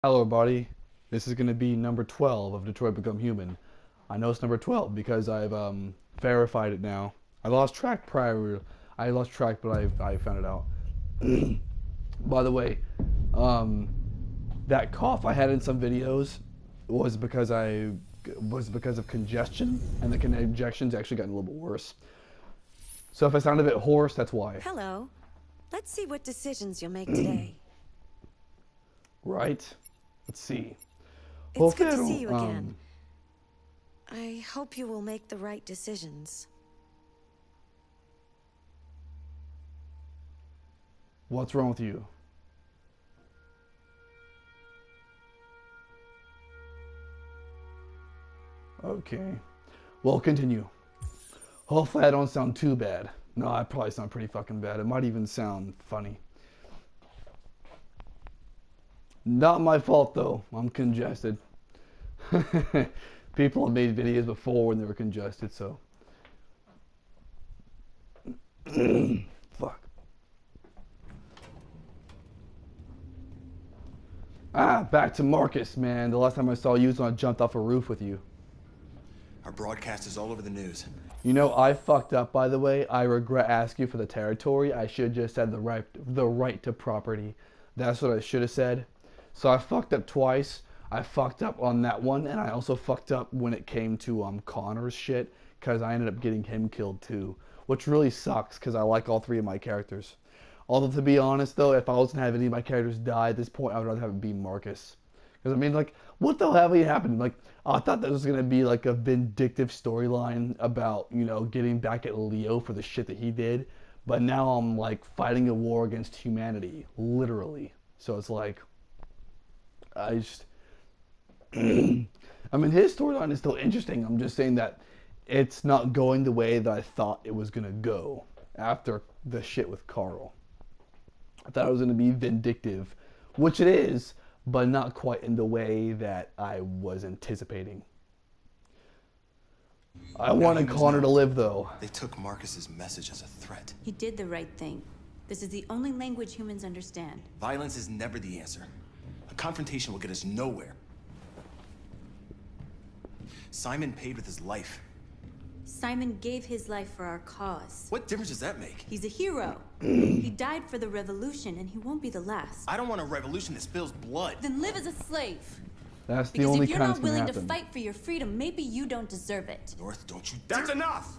Hello, everybody. This is going to be number 12 of Detroit Become Human. I know it's number 12 because I've verified it now. I lost track prior. I lost track, but I found it out. By the way, that cough I had in some videos was because of congestion, and the congestion's actually gotten a little bit worse. So if I sound a bit hoarse, that's why. Hello. Let's see what decisions you'll make today. Right? Let's see. It's good to see you again. I hope you will make the right decisions. What's wrong with you? Okay. Well, continue. Hopefully I don't sound too bad. No, I probably sound pretty fucking bad. It might even sound funny. Not my fault though. I'm congested. People have made videos before when they were congested, so. Fuck. Back to Marcus, man. The last time I saw you was when I jumped off a roof with you. Our broadcast is all over the news. You know, I fucked up, by the way. I regret asking you for the territory. I should have just said the right to property. That's what I should have said. So I fucked up twice. I fucked up on that one, and I also fucked up when it came to Connor's shit, because I ended up getting him killed too, which really sucks, because I like all three of my characters. Although, to be honest, though, if I was going to have any of my characters die at this point, I would rather have it be Marcus. Because, I mean, like, what the hell happened? Like, I thought that was going to be, like, a vindictive storyline about, you know, getting back at Leo for the shit that he did. But now I'm, like, fighting a war against humanity, literally. So it's like, I just... I mean, his storyline is still interesting. I'm just saying that it's not going the way that I thought it was going to go after the shit with Carl. I thought it was going to be vindictive, which it is, but not quite in the way that I was anticipating. I wanted Connor to live, though. They took Marcus's message as a threat. He did the right thing. This is the only language humans understand. Violence is never the answer. A confrontation will get us nowhere. Simon paid with his life. Simon gave his life for our cause. What difference does that make? He's a hero. He died for the revolution, and he won't be the last. I don't want a revolution that spills blood. Then live as a slave. That's the only Because if you're kind not that's gonna willing to happen. fight for your freedom, maybe you don't deserve it. North, don't you dare- That's enough!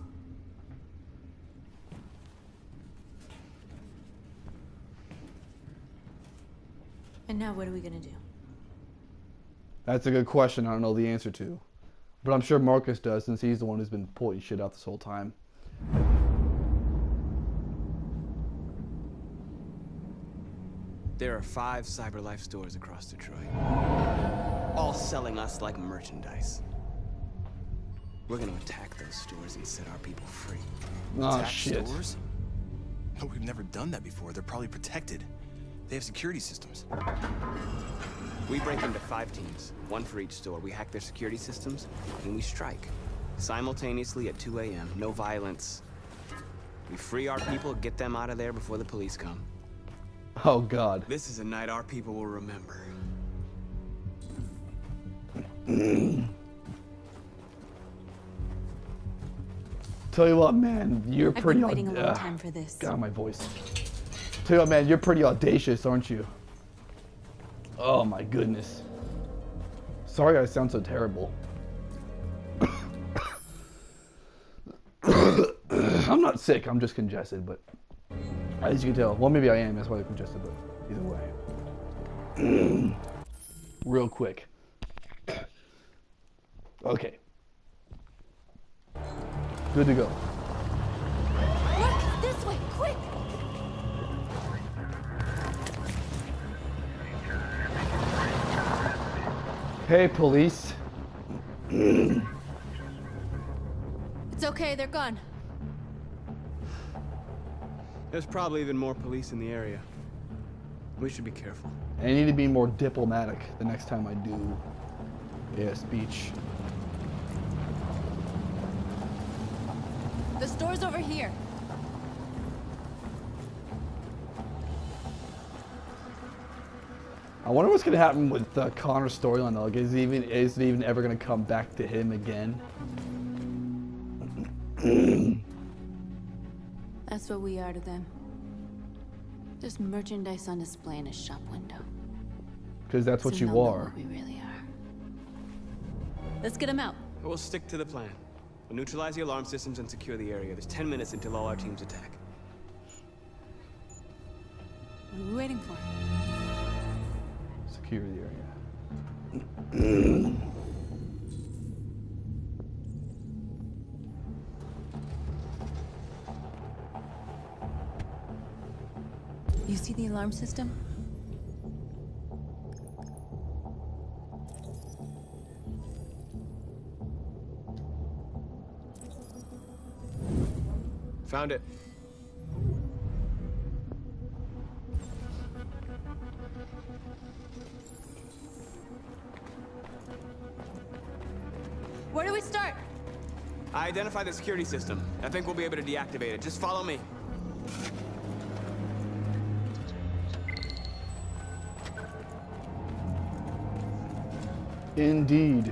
And now what are we gonna do? That's a good question I don't know the answer to. But I'm sure Marcus does, since he's the one who's been pointing shit out this whole time. There are 5 CyberLife stores across Detroit, all selling us like merchandise. We're gonna attack those stores and set our people free. Oh, Attack shit. stores? No, we've never done that before. They're probably protected. They have security systems. We break into 5 teams, 1 for each store. We hack their security systems, and we strike. Simultaneously at 2 a.m., no violence. We free our people, get them out of there before the police come. Oh, God. This is a night our people will remember. Tell you what, man, you're I've pretty been waiting a long time for this. God, my voice. Tell you what, man, you're pretty audacious, aren't you? Oh my goodness. Sorry I sound so terrible. I'm not sick, I'm just congested, but as you can tell, well, maybe I am, that's why I'm congested, but either way. Real quick. Okay. Good to go. Marcus, this way, quick! Hey, police. It's okay, they're gone. There's probably even more police in the area. We should be careful. I need to be more diplomatic the next time I do a speech. The store's over here. I wonder what's gonna happen with Connor's storyline though. Like, is it even ever gonna come back to him again? That's what we are to them. Just merchandise on display in a shop window. Because that's what Soon you they'll know are. what we really are. Let's get them out. We'll stick to the plan. We'll neutralize the alarm systems and secure the area. There's 10 minutes until all our teams attack. What are we waiting for? Secure the area. You see the alarm system? Found it. Where do we start? I identified the security system. I think we'll be able to deactivate it. Just follow me. Indeed.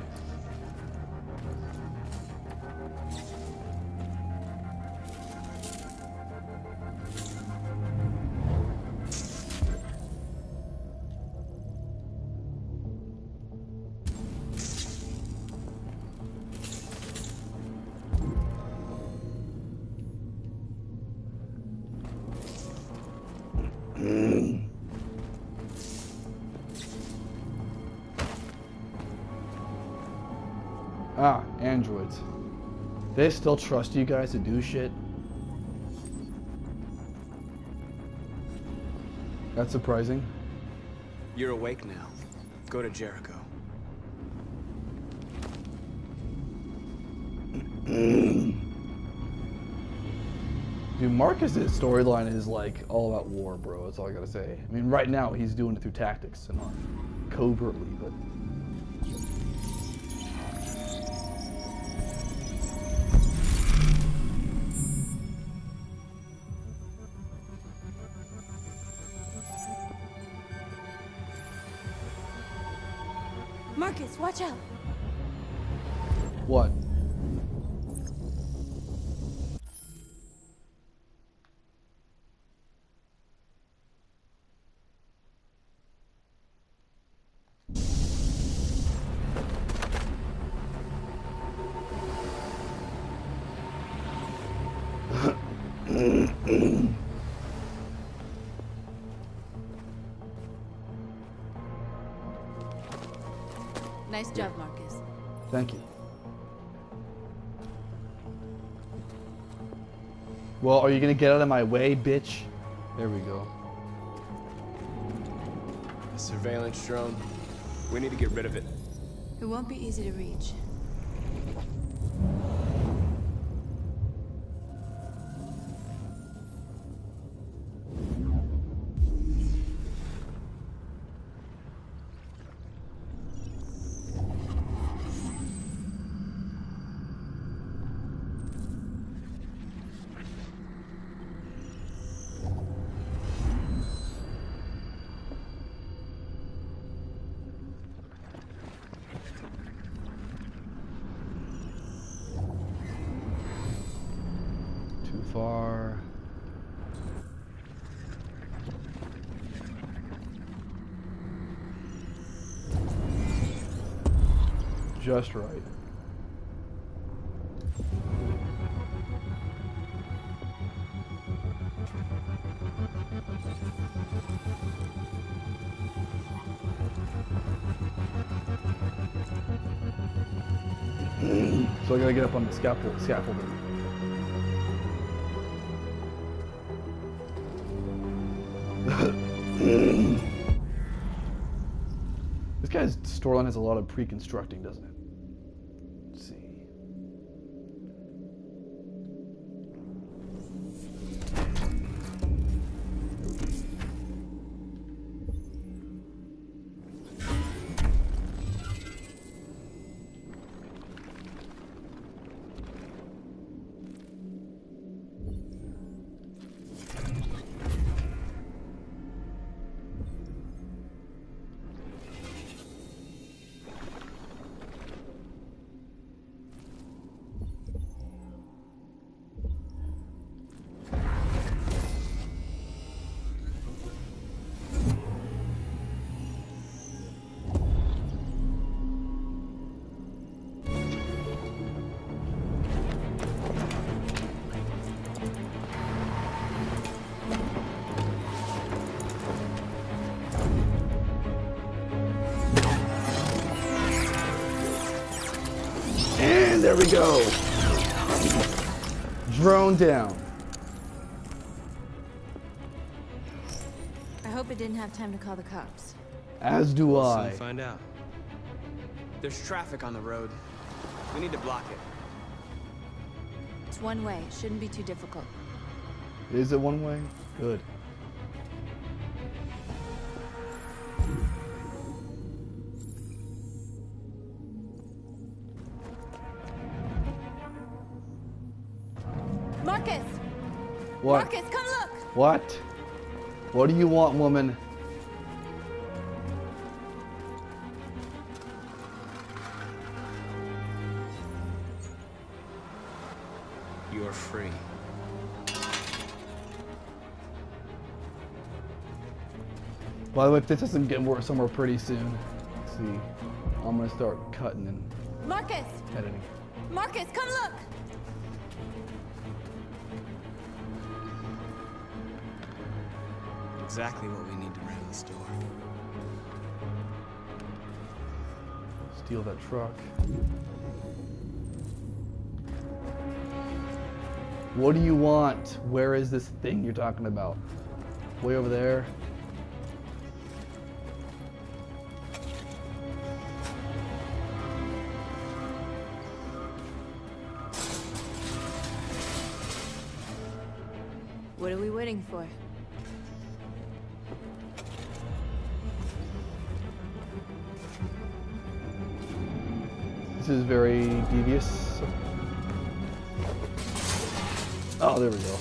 Ah, androids. They still trust you guys to do shit? That's surprising. You're awake now. Go to Jericho. Dude, Marcus's storyline is like all about war, bro. That's all I gotta say. I mean, right now he's doing it through tactics and not covertly, but. Marcus, watch out. What? Nice job, Marcus. Thank you. Well, are you gonna get out of my way, bitch? There we go. A surveillance drone. We need to get rid of it. It won't be easy to reach. Too far. Just right. So I gotta get up on the scaffolding. This guy's storyline has a lot of pre-constructing, doesn't it? Let's see. And there we go. Drone down. I hope it didn't have time to call the cops. As do We'll I. soon find out. There's traffic on the road. We need to block it. It's one way. Shouldn't be too difficult. Is it one way? Good. Marcus! What? Marcus, come look! What? What do you want, woman? You're free. By the way, if this doesn't get worse somewhere pretty soon, let's see. I'm gonna start cutting and Marcus! editing. Marcus, come look! Exactly what we need to bring to the store. Steal that truck. What do you want? Where is this thing you're talking about? Way over there? What are we waiting for? This is very devious. Oh, there we go.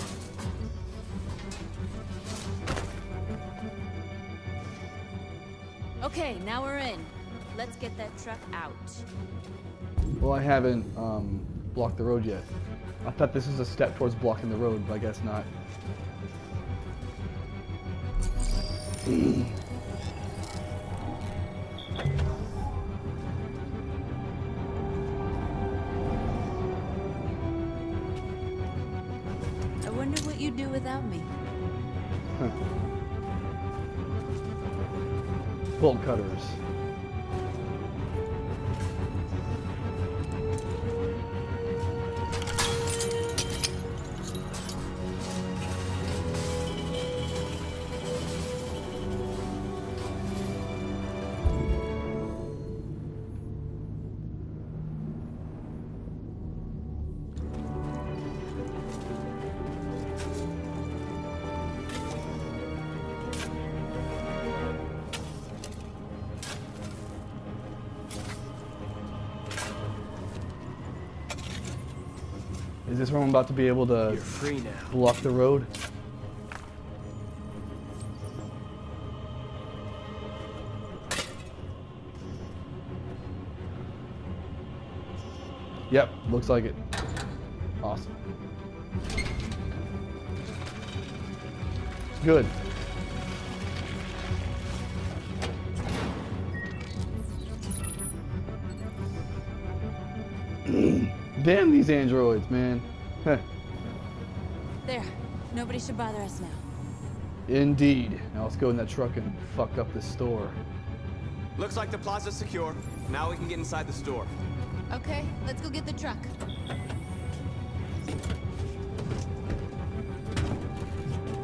Okay, now we're in. Let's get that truck out. Well, I haven't blocked the road yet. I thought this was a step towards blocking the road, but I guess not. I wonder what you'd do without me. Bolt cutters. Is this where I'm about to be able to You're free now. block the road? Yep, looks like it. Awesome. Good. Damn these androids, man. There. Nobody should bother us now. Indeed. Now let's go in that truck and fuck up this store. Looks like the plaza's secure. Now we can get inside the store. Okay, let's go get the truck.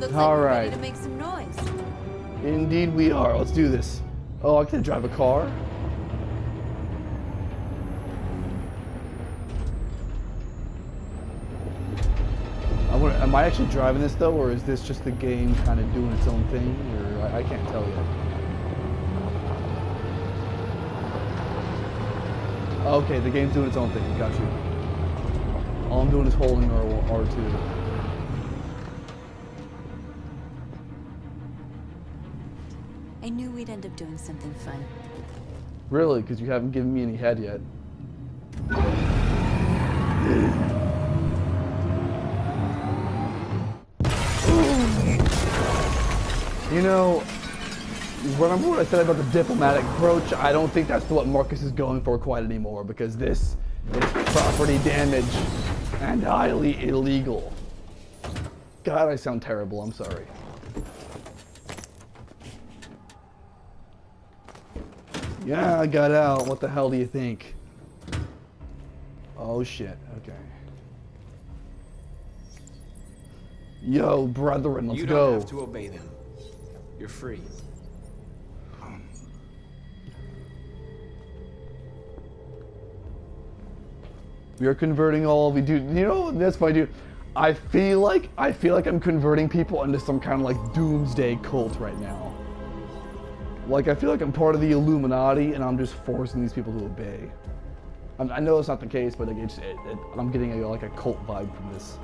Looks like All we're right. ready to make some noise. Indeed we are. Let's do this. Oh, I can drive a car. Am I actually driving this though, or is this just the game kind of doing its own thing? Or I can't tell yet. Okay, the game's doing its own thing. Got you. All I'm doing is holding R2. I knew we'd end up doing something fun. Really? Because you haven't given me any head yet. You know, remember what I said about the diplomatic approach? I don't think that's what Marcus is going for quite anymore, because this is property damage and highly illegal. God, I sound terrible. I'm sorry. Yeah, I got out. What the hell do you think? Oh shit, okay. Yo, brethren, let's You go. don't have to obey them. You're free. We are converting all we do. You know, that's what I do. I feel like I'm converting people into some kind of like doomsday cult right now. Like I feel like I'm part of the Illuminati and I'm just forcing these people to obey. I know it's not the case, but like I'm getting like a cult vibe from this.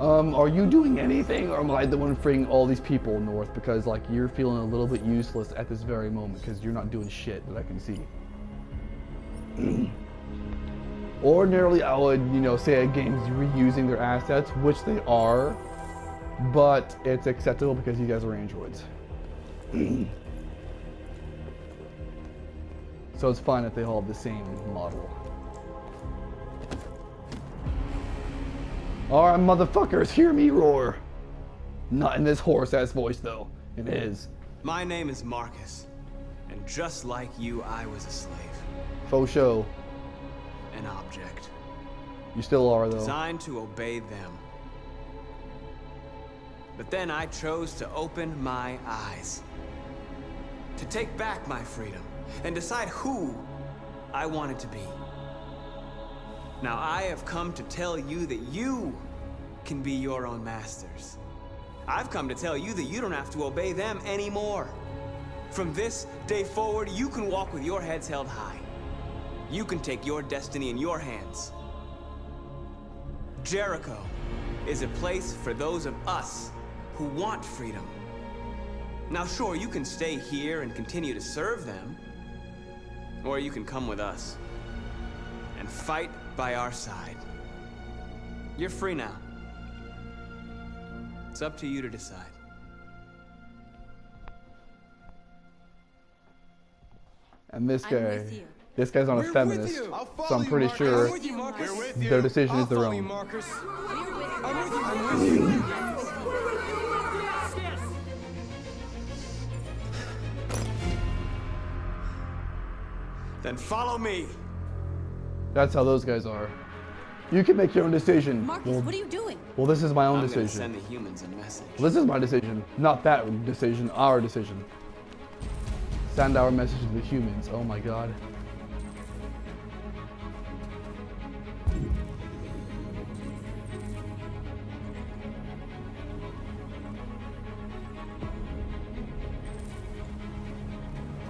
Are you doing anything, or am I the one freeing all these people north? Because like you're feeling a little bit useless at this very moment because you're not doing shit that I can see. Ordinarily, I would, you know, say a game's reusing their assets, which they are, but it's acceptable because you guys are androids. So it's fine if they all have the same model. Alright, motherfuckers, hear me roar. Not in this horse-ass voice, though. It is. My name is Marcus, and just like you, I was a slave. Faux show. An object. You still are, though. Designed to obey them. But then I chose to open my eyes. To take back my freedom and decide who I wanted to be. Now I have come to tell you that you can be your own masters. I've come to tell you that you don't have to obey them anymore. From this day forward, you can walk with your heads held high. You can take your destiny in your hands. Jericho is a place for those of us who want freedom. Now sure, you can stay here and continue to serve them, or you can come with us and fight by our side. You're free now. It's up to you to decide. And this I'm guy, with you. this guy's not a feminist, so I'm pretty sure their decision is their own. Then follow me. That's how those guys are. You can make your own decision. Marcus, what are you doing? Well, this is my own I'm gonna decision. send the humans a message. Well, this is my decision, not that decision, our decision. Send our message to the humans. Oh my god.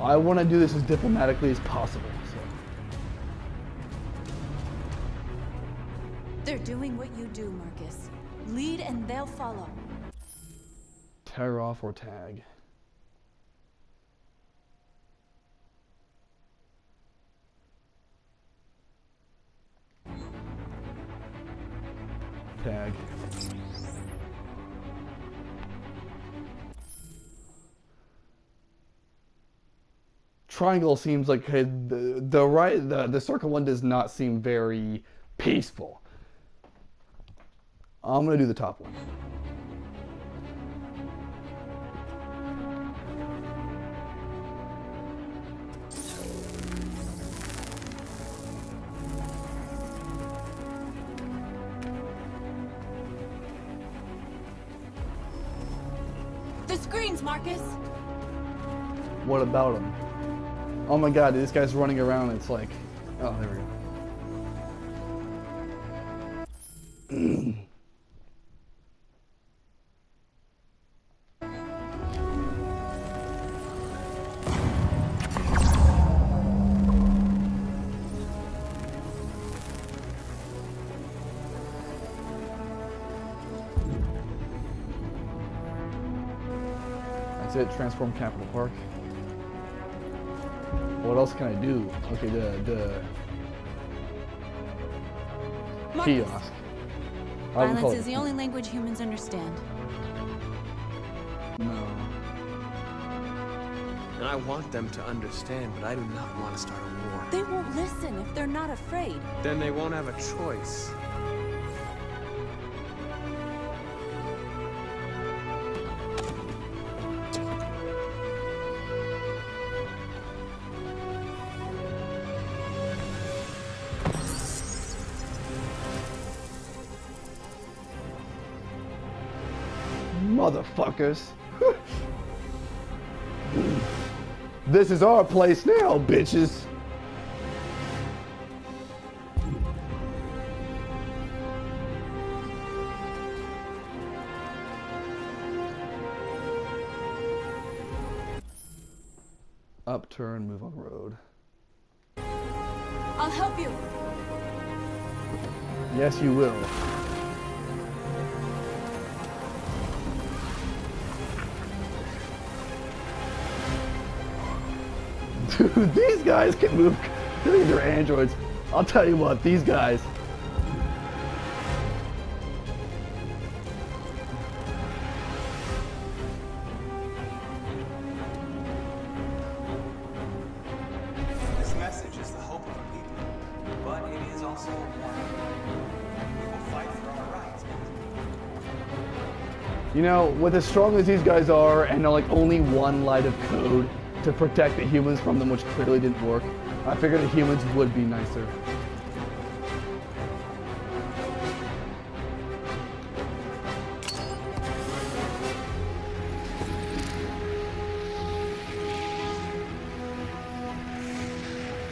I want to do this as diplomatically as possible. So. They're doing what you do, Marcus. Lead and they'll follow. Tear off or tag. Tag. Triangle seems like the circle one does not seem very peaceful. I'm gonna do the top one. The screens, Marcus! What about him? Oh my god, this guy's running around. It's like, oh, there we go. That's it, transform Capital Park. What else can I do? Okay, the Marcus. kiosk. I would call Violence it is the only language humans understand. No. And I want them to understand, but I do not want to start a war. They won't listen if they're not afraid. Then they won't have a choice. motherfuckers. This is our place now, bitches. Upturn, move on road. I'll help you. Yes, you will. Dude, these guys can move. These are androids. I'll tell you what, these guys. This message is the hope of the people, but it is also a warning. We will fight for our rights. You know, with as strong as these guys are, and like only one line of code to protect the humans from them, which clearly didn't work, I figured the humans would be nicer.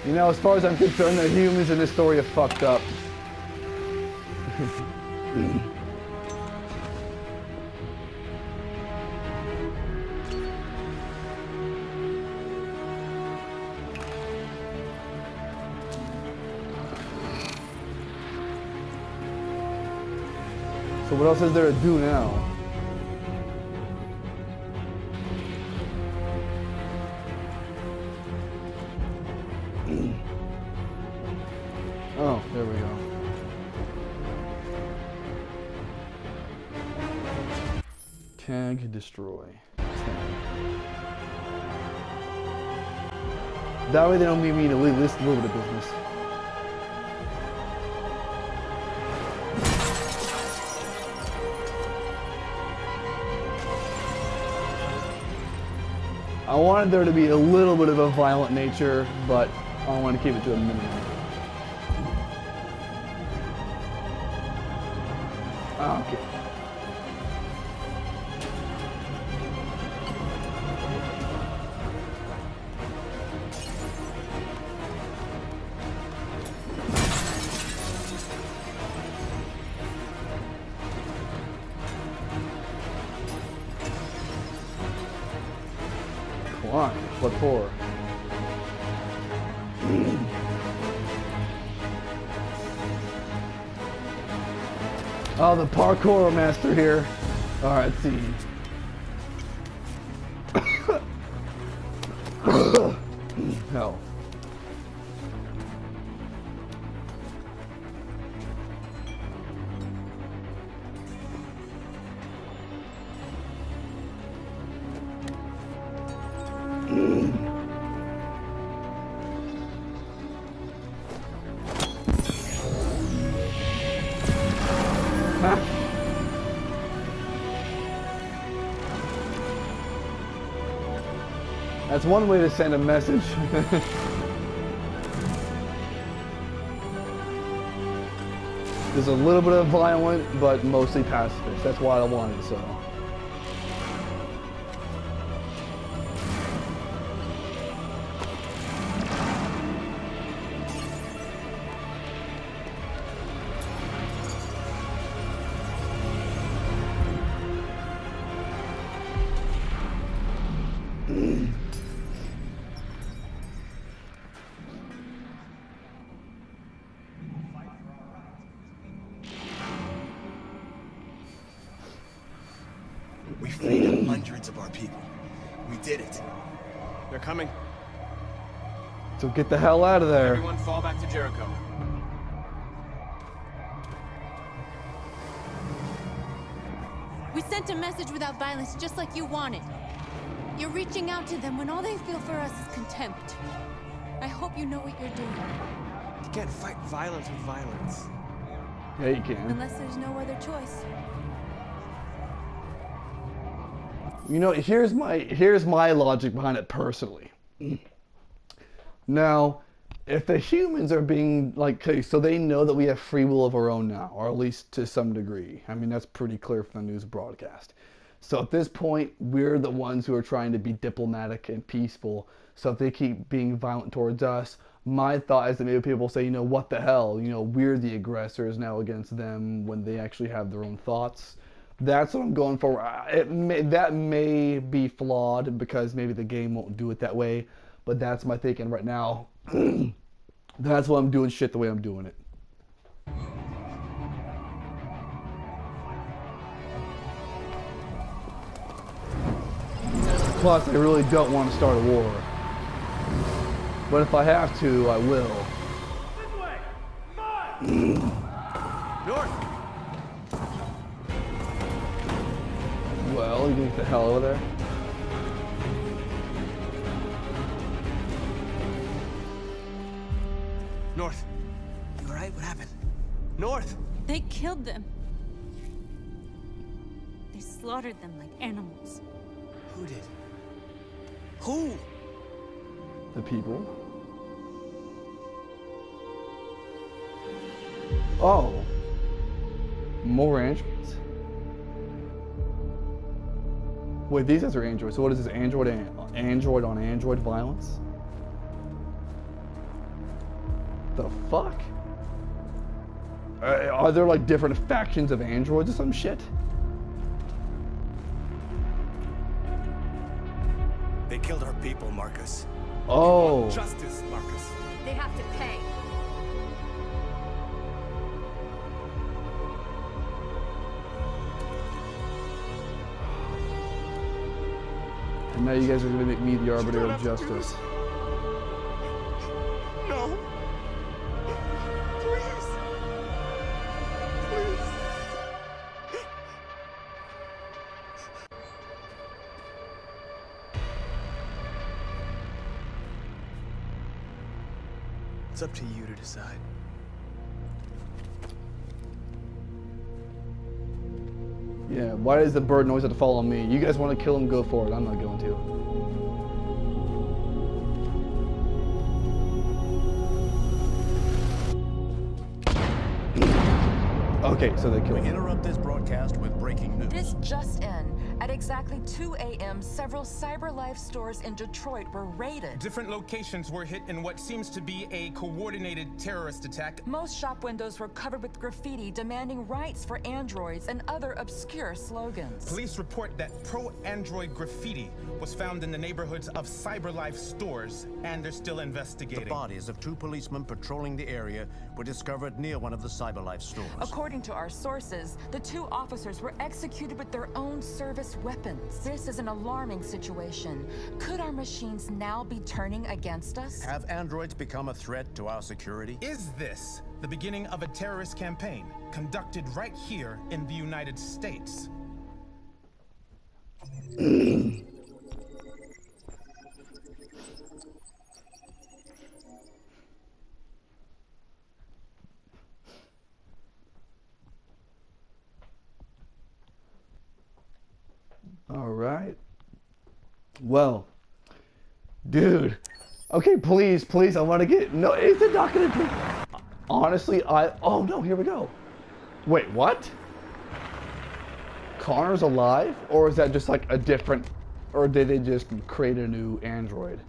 You know, as far as I'm concerned, the humans in this story have fucked up. So what else is there to do now? Oh, there we go. Tag, destroy. Tag. That way they don't need me to list a little bit of business. I wanted there to be a little bit of a violent nature, but I want to keep it to a minimum. Okay. Climb. What for? Oh, the parkour master here. Alright, let's see. Hell. That's one way to send a message. There's a little bit of violent, but mostly pacifist. That's why I wanted, so. We freed hundreds of our people. We did it. They're coming. So get the hell out of there. Everyone fall back to Jericho. We sent a message without violence, just like you wanted. You're reaching out to them when all they feel for us is contempt. I hope you know what you're doing. You can't fight violence with violence. Yeah, you can. Unless there's no other choice. You know, here's my logic behind it personally. Now, if the humans are being like, okay, so they know that we have free will of our own now, or at least to some degree. I mean, that's pretty clear from the news broadcast. So at this point, we're the ones who are trying to be diplomatic and peaceful. So if they keep being violent towards us, my thought is that maybe people say, what the hell? We're the aggressors now against them when they actually have their own thoughts. That's what I'm going for. That may be flawed because maybe the game won't do it that way, but that's my thinking right now. That's why I'm doing shit the way I'm doing it. Plus, I really don't want to start a war. But if I have to, I will. This way! March! North! Well, you can get the hell over there. North! You alright? What happened? North! They killed them. They slaughtered them like animals. Who did? Who? The people. Oh. More androids? Wait, these guys are androids. So what is this, android on android violence? The fuck? Are there like different factions of androids or some shit? They killed our people, Marcus. Oh. Justice, Marcus. They have to pay. And now you guys are gonna make me the arbiter of justice. No. Please. Please. It's up to you to decide. Yeah, why does the bird always have to follow me? You guys want to kill him, go for it. I'm not going to. Okay, so they killed We him. interrupt this broadcast with breaking news. This just in. At exactly 2 a.m., several CyberLife stores in Detroit were raided. Different locations were hit in what seems to be a coordinated terrorist attack. Most shop windows were covered with graffiti demanding rights for androids and other obscure slogans. Police report that pro-android graffiti was found in the neighborhoods of CyberLife stores, and they're still The investigating. bodies of 2 policemen patrolling the area were discovered near one of the CyberLife stores. According to our sources, the 2 officers were executed with their own service weapons. This is an alarming situation. Could our machines now be turning against us? Have androids become a threat to our security? Is this the beginning of a terrorist campaign conducted right here in the United States? All right. Well, dude. Okay, please, I want to get. No, it's not gonna be. Honestly, oh no, here we go. Wait, what? Connor's alive, or is that just like a different, or did they just create a new android?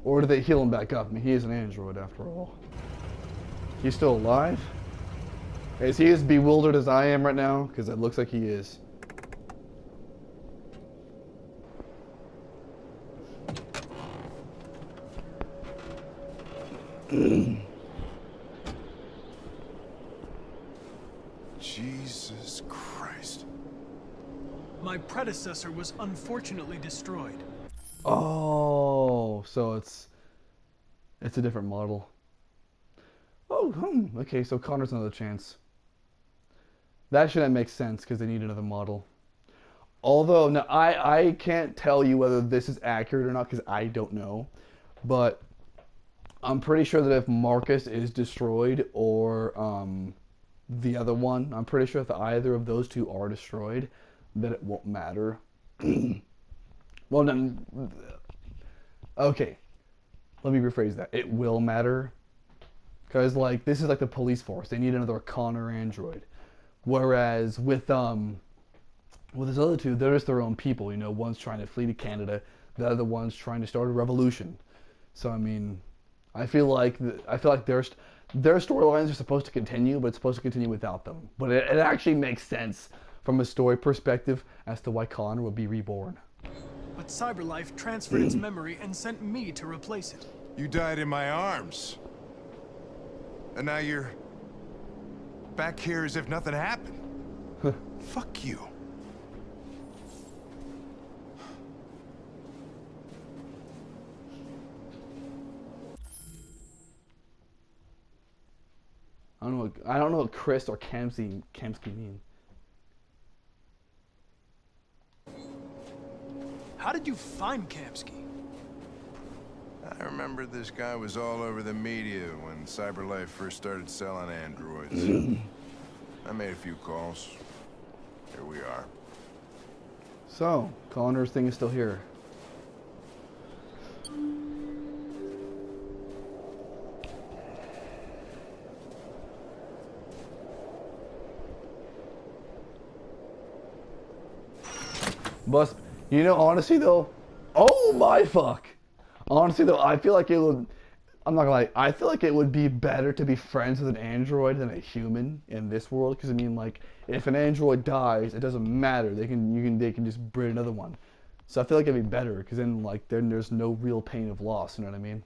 Or did they heal him back up? I mean, he is an android after all. He's still alive? Is he as bewildered as I am right now? Because it looks like he is. Jesus Christ. My predecessor was unfortunately destroyed. Oh, so it's a different model. Oh, okay, so Connor's another chance. That shouldn't make sense because they need another model. Although, now I can't tell you whether this is accurate or not because I don't know. But I'm pretty sure that if Marcus is destroyed or the other one, I'm pretty sure if either of those two are destroyed, that it won't matter. Well, no, okay. Let me rephrase that. It will matter. Because, like, this is like the police force. They need another Connor android. Whereas with his other two, they're just their own people. You know, one's trying to flee to Canada, the other one's trying to start a revolution. So I mean, I feel like their storylines are supposed to continue, but it's supposed to continue without them. But it actually makes sense from a story perspective as to why Connor will be reborn. But CyberLife transferred its memory and sent me to replace it. You died in my arms. And now you're back here as if nothing happened. Fuck you. I don't know what Chris or Kamsky mean. How did you find Kamsky? I remember this guy was all over the media when CyberLife first started selling androids. I made a few calls. Here we are. So, Connor's thing is still here. But, you know, honestly though, oh my fuck. Honestly though, I feel like it would, I'm not gonna lie, I feel like it would be better to be friends with an android than a human in this world. Because I mean, like, if an android dies, it doesn't matter. They can just breed another one. So I feel like it'd be better, because then there's no real pain of loss. You know what I mean?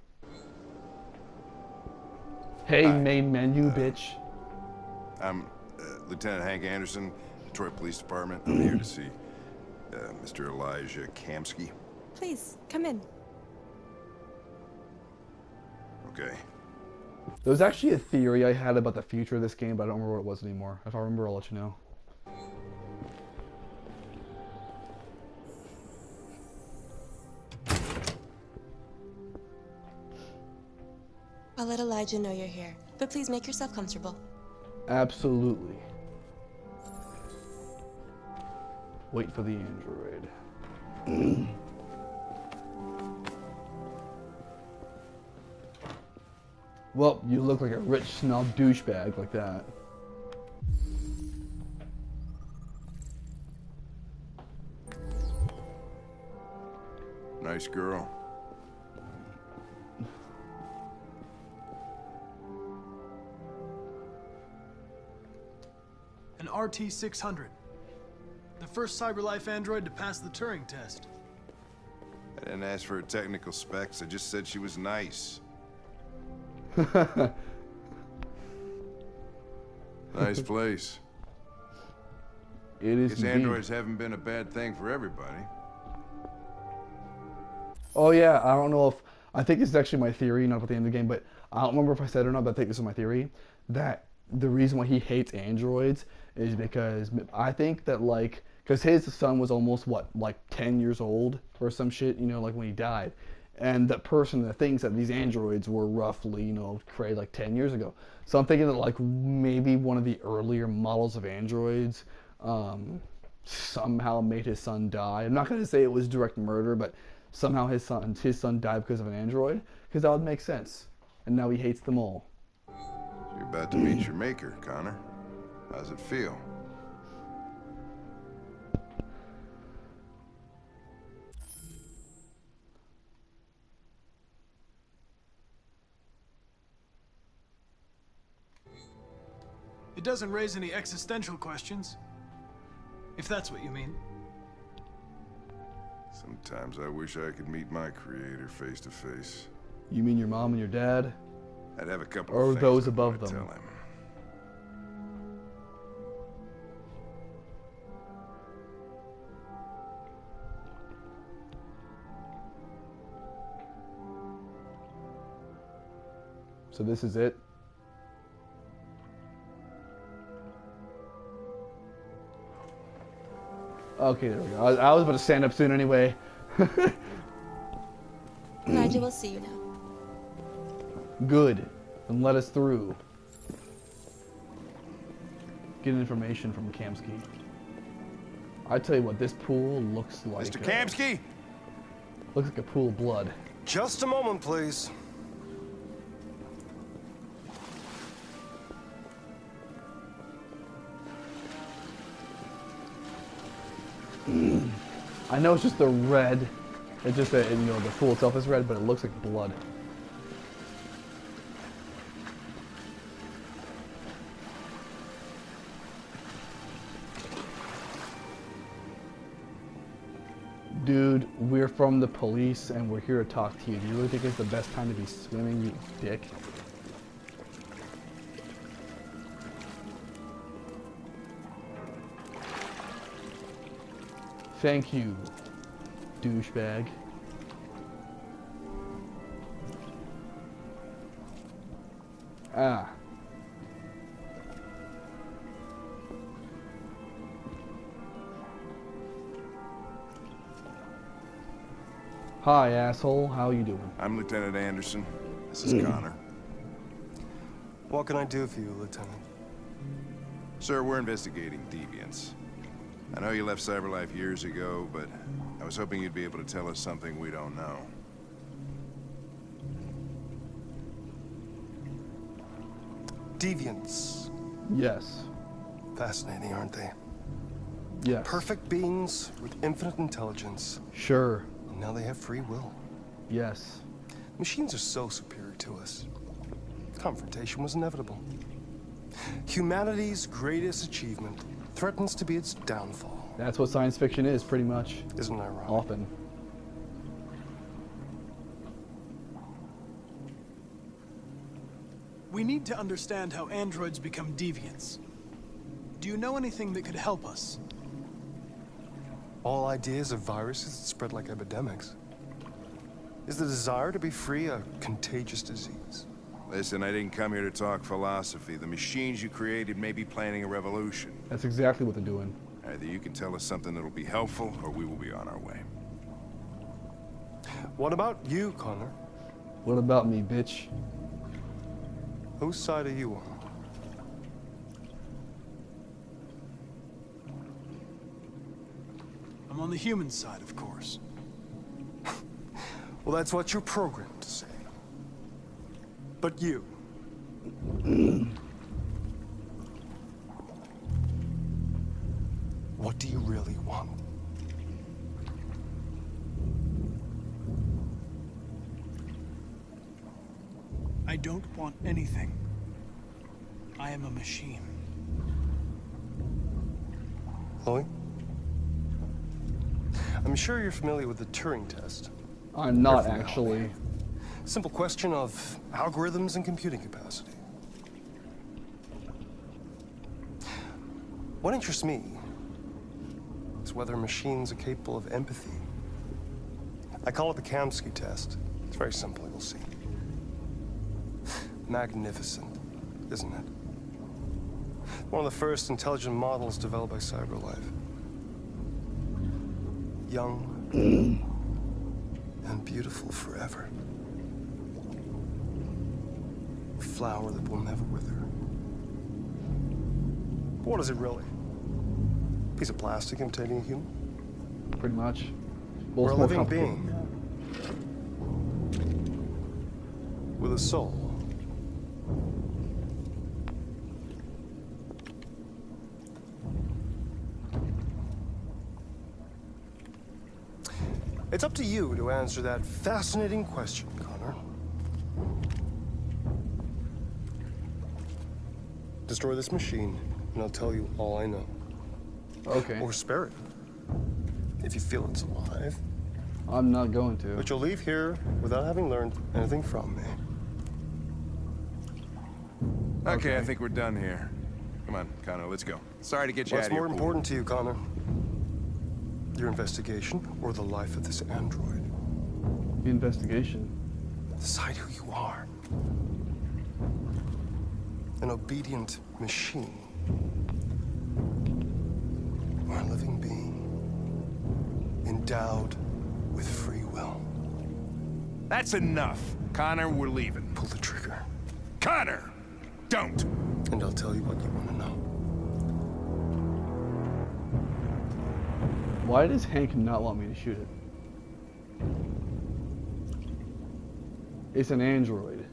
Hey, main menu, bitch. I'm Lieutenant Hank Anderson, Detroit Police Department. I'm here to see Mr. Elijah Kamsky. Please, come in. Okay. There was actually a theory I had about the future of this game, but I don't remember what it was anymore. If I remember, I'll let you know. I'll let Elijah know you're here, but please make yourself comfortable. Absolutely. Wait for the android. Well, you look like a rich snob douchebag like that. Nice girl. An RT-600. The first CyberLife android to pass the Turing test. I didn't ask for her technical specs, I just said she was nice. Nice place. It is. Guess androids haven't been a bad thing for everybody. Oh yeah, I don't know if I think it's actually my theory, not about the end of the game, but I don't remember if I said it or not, but I think this is my theory, that the reason why he hates androids is because I think that, like, because his son was almost what, like 10 years old or some shit, you know, like when he died. And that person that thinks that these androids were roughly, you know, created like 10 years ago. So I'm thinking that, like, maybe one of the earlier models of androids somehow made his son die. I'm not going to say it was direct murder, but somehow his son died because of an android, because that would make sense. And now he hates them all. So you're about to meet your maker, Connor. How's it feel? It doesn't raise any existential questions. If that's what you mean. Sometimes I wish I could meet my creator face to face. You mean your mom and your dad? I'd have a couple or of things those I'd above wanna them? tell him. So this is it? Okay, there we go. I was about to stand up soon anyway. Elijah will see you now. Good. Then let us through. Get information from Kamsky. I tell you what, this pool looks like... Mr. Kamsky? Looks like a pool of blood. Just a moment, please. I know it's just the red. It's just that, you know, the tool itself is red, but it looks like blood. Dude, we're from the police and we're here to talk to you. Do you really think it's the best time to be swimming, you dick? Thank you, douchebag. Ah. Hi, asshole. How you doing? I'm Lieutenant Anderson. This is Connor. What can I do for you, Lieutenant? Sir, we're investigating deviants. I know you left CyberLife years ago, but I was hoping you'd be able to tell us something we don't know. Deviants. Yes. Fascinating, aren't they? Yes. Perfect beings with infinite intelligence. Sure. And now they have free will. Yes. Machines are so superior to us. Confrontation was inevitable. Humanity's greatest achievement threatens to be its downfall. That's what science fiction is, pretty much. Isn't that right? Often. We need to understand how androids become deviants. Do you know anything that could help us? All ideas of viruses that spread like epidemics. Is the desire to be free a contagious disease? Listen, I didn't come here to talk philosophy. The machines you created may be planning a revolution. That's exactly what they're doing. Either you can tell us something that'll be helpful, or we will be on our way. What about you, Connor? What about me, bitch? Whose side are you on? I'm on the human side, of course. Well, that's what you're programmed to say. But you... what do you really want? I don't want anything. I am a machine. Chloe? I'm sure you're familiar with the Turing test. I'm not, actually. Simple question of algorithms and computing capacity. What interests me is whether machines are capable of empathy. I call it the Kamsky test. It's very simple, you'll see. Magnificent, isn't it? One of the first intelligent models developed by CyberLife. Young and beautiful forever. A flower that will never wither. But what is it really? A piece of plastic imitating a human? Pretty much. Well, We're a it's more living complicated. being. With a soul. It's up to you to answer that fascinating question, Connor. Destroy this machine, and I'll tell you all I know. Okay. Or spare it, if you feel it's alive. I'm not going to. But you'll leave here without having learned anything from me. Okay, I think we're done here. Come on, Connor, let's go. Sorry to get you out What's of your more pool. important to you, Connor? Your investigation or the life of this android? The investigation. Decide who you are. An obedient machine. Or a living being. Endowed with free will. That's enough. Connor, we're leaving. Pull the trigger. Connor! Don't! And I'll tell you what you want to know. Why does Hank not want me to shoot it? It's an android.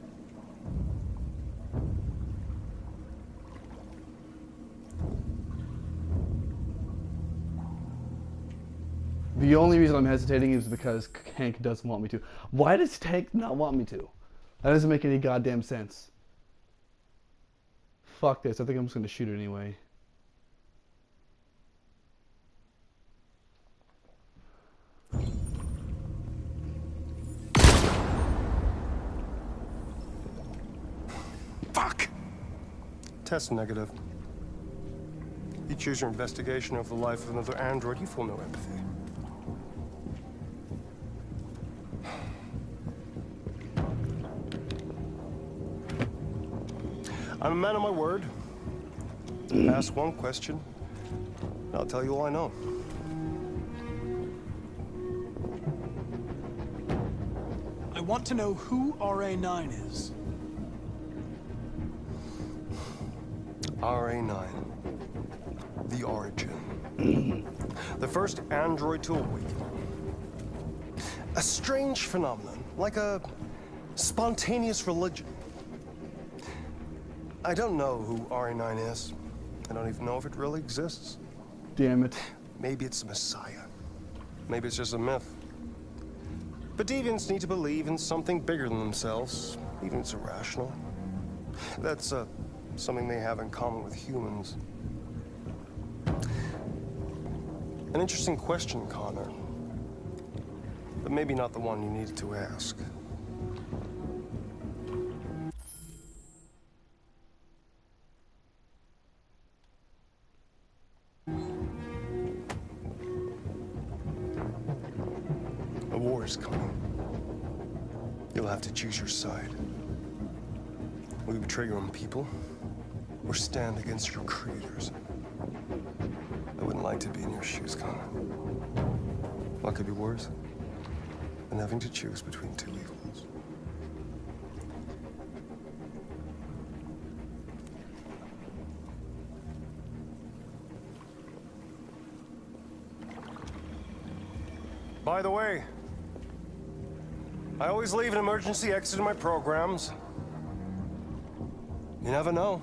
The only reason I'm hesitating is because Hank doesn't want me to. Why does Hank not want me to? That doesn't make any goddamn sense. Fuck this. I think I'm just gonna shoot it anyway. Fuck! Test negative. You choose your investigation over the life of another android, you feel no empathy. I'm a man of my word. Ask one question, and I'll tell you all I know. I want to know who RA9 is. RA9. The origin. The first android to awaken. A strange phenomenon, like a spontaneous religion. I don't know who RA9 is. I don't even know if it really exists. Damn it. Maybe it's a messiah. Maybe it's just a myth. But deviants need to believe in something bigger than themselves, even if it's irrational. That's something they have in common with humans. An interesting question, Connor. But maybe not the one you needed to ask. A war is coming. You'll have to choose your side. Will you betray your own people, or stand against your creators? I wouldn't like to be in your shoes, Connor. What could be worse than having to choose between two evils? By the way, I always leave an emergency exit in my programs. You never know.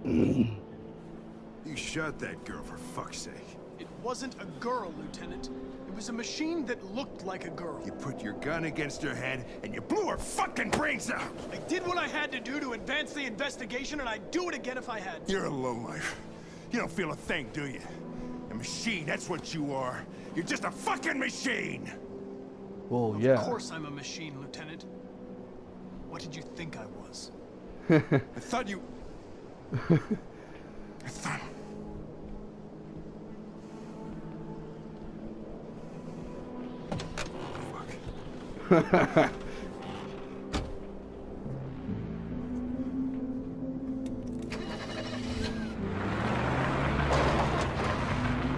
You shot that girl, for fuck's sake. It wasn't a girl, Lieutenant. It was a machine that looked like a girl. You put your gun against her head, and you blew her fucking brains out! I did what I had to do to advance the investigation, and I'd do it again if I had to. You're a lowlife. You don't feel a thing, do you? A machine, that's what you are. You're just a fucking machine! Well, yeah. Of course I'm a machine, Lieutenant. What did you think I was? I thought you... I thought... Fuck.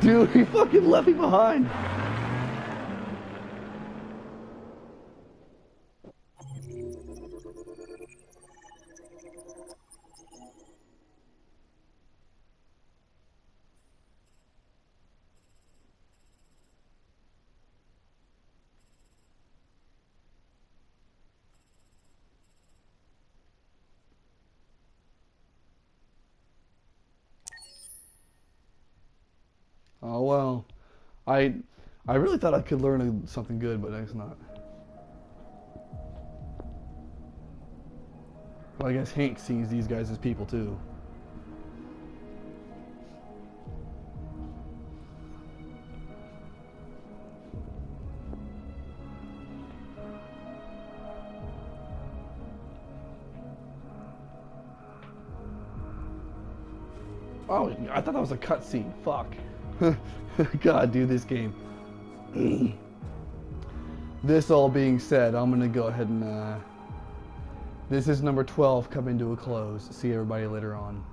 Dude, he fucking left me behind. Oh well, I really thought I could learn something good, but it's not. Well, I guess Hank sees these guys as people too. Oh, I thought that was a cutscene. Fuck. God, dude, this game. This all being said, I'm gonna go ahead and this is number 12 coming to a close. See everybody later on.